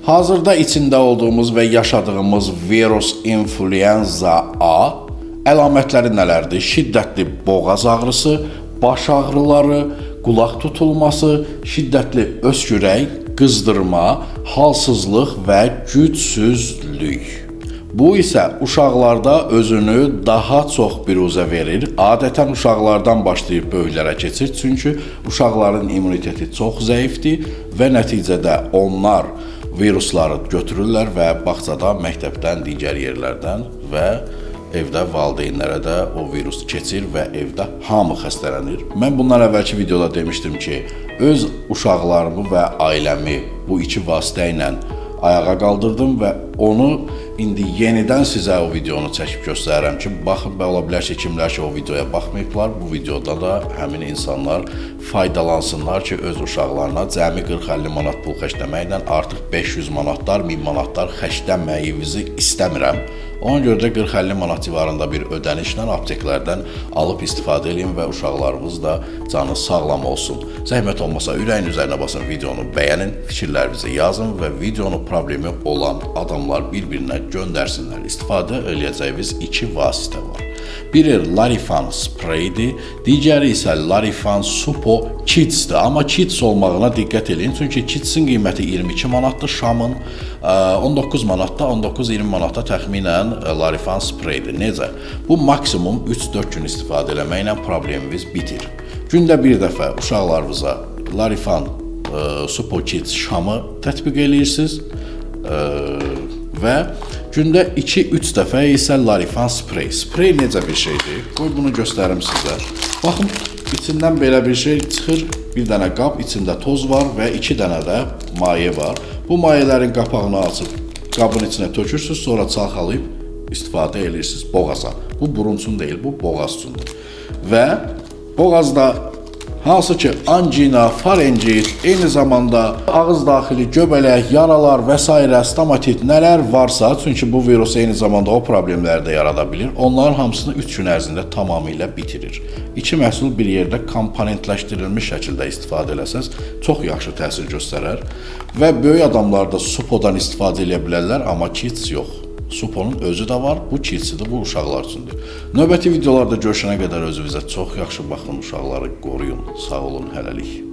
Hazırda içində olduğumuz və yaşadığımız virus influenza A əlamətləri nələrdir? Şiddətli boğaz ağrısı, baş ağrıları, qulaq tutulması, şiddətli öskürək, qızdırma, halsızlıq və gücsüzlük. Bu isə uşaqlarda özünü daha çox biruzə verir. Adətən uşaqlardan başlayıb böyüklərə keçir. Çünki uşaqların immuniteti çox zəifdir və nəticədə onlar virusları götürürlər və bağçada, məktəbdən, digər yerlərdən və evdə valideynlərə də o virus keçir və evdə hamı xəstələnir. Mən bundan əvvəlki videoda demişdim ki, öz uşaqlarımı və ailəmi bu iki vasitə ilə ayağa qaldırdım və onu indi yenidən sizə o videonu çəkib göstərirəm ki, baxın, ola bilər ki, kimlər ki o videoya baxmayıblar, bu videoda da həmin insanlar faydalansınlar ki, öz uşaqlarına cəmi 40-50 manat pul xərcləməklə artıq 500 manatlar, 1000 manatlar xərcləməyinizi istəmirəm. Ona görə də 40-50 manat civarında bir ödənişlə apteklərdən alıb istifadə edin və uşaqlarınız da canı sağlam olsun. Zəhmət olmasa ürəyin üzərinə basın, videonu bəyənin, fikirlərinizi yazın və videonu problemi olan adamlar bir-birinə göndərsinlər. İstifadə edəcəyiniz iki vasitə var. Biri Larifan spreydir, digəri isə Larifan Supo Kids'dir. Amma Kids olmağına diqqət edin, çünki Kids'in qiyməti 22 manatdır, Şamın 19 manatda, 19-20 manatda təxminən Larifan spreydir. Necə? Bu maksimum 3-4 gün istifadə eləməklə problemimiz bitir. Gündə bir dəfə uşaqlarınıza Larifan Supo Kids Şamı tətbiq edirsiniz və gündə 2-3 dəfə isə Larifan sprey. Sprey necə bir şeydir? Qoy bunu göstərim sizə. Baxın, içindən belə bir şey çıxır. Bir dənə qab, içində toz var və 2 dənə də maye var. Bu mayələrin qapağını açıb qabın içinə tökürsünüz, sonra çalxalayıb istifadə edirsiniz boğaza. Bu burun üçün deyil, bu boğaz üçündür. Və boğazda hansı ki angina, farenjit, eyni zamanda ağız daxili göbələk, yaralar və s. stomatit nələr varsa, çünki bu virus eyni zamanda o problemləri də yarada bilir, onların hamısını 3 gün ərzində tamamilə bitirir. İki məhsul bir yerdə komponentləşdirilmiş şəkildə istifadə eləsəz, çox yaxşı təsir göstərər və böyük adamlar da Supodan istifadə edə bilərlər, amma Kids yox. Suponun özü də var, bu Kids'idir, bu uşaqlar üçündür. Növbəti videolarda görüşənə qədər özünüzə çox yaxşı baxın, uşaqları qoruyun. Sağ olun, hələlik.